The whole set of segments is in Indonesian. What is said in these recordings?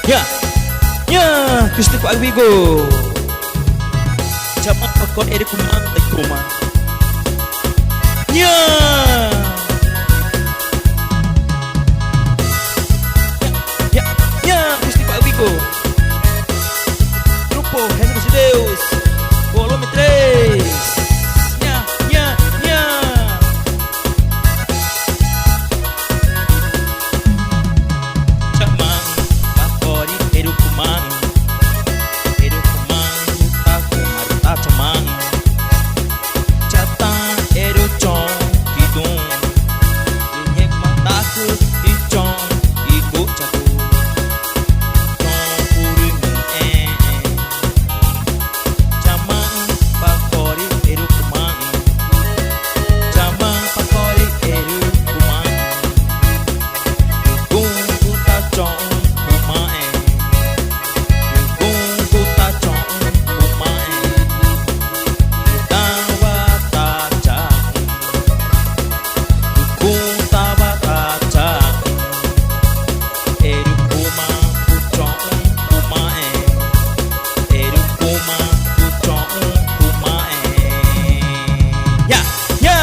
Ya, ya, Gusti Pak Wigo. Jaman pakon eri kumang tay kumang. Ya. Ya, ya, Gusti Pak Wigo. Grupo Jesus Deus. Volume 3. Ya, ya, ya. Jaman pakori eri kumang. Eri kumang tak kumar tak camang. Jata eri chong kidung. Inyek mataku di chong iku jago. Chong puri mung Jaman pakori eri kumang. Jaman pakori eri kumang. Gung kuta chong kumae. Gung kuta chong kumae. Tawa taja. Gung tawa taja. Eri kumang kuchong kumae. Eri kumang kuchong kumae. Ya, ya.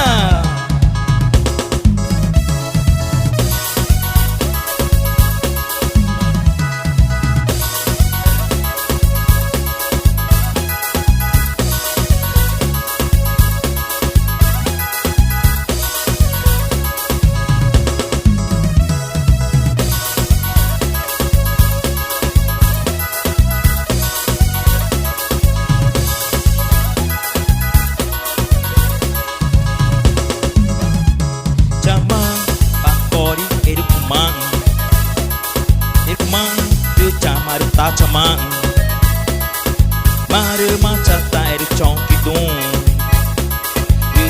Jaman pakori eri kumang. Eri kumang de jamaru ta camang. Mare macata eri chong kidung.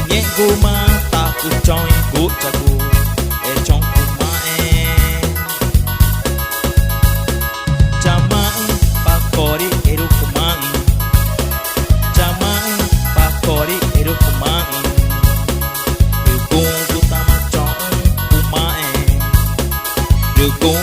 Nyek guma taku chong iku jago. Eri chong kumae. Jaman pakori eri kumang. Jaman pakori eri kumang. Gung utama chong kumae. Gung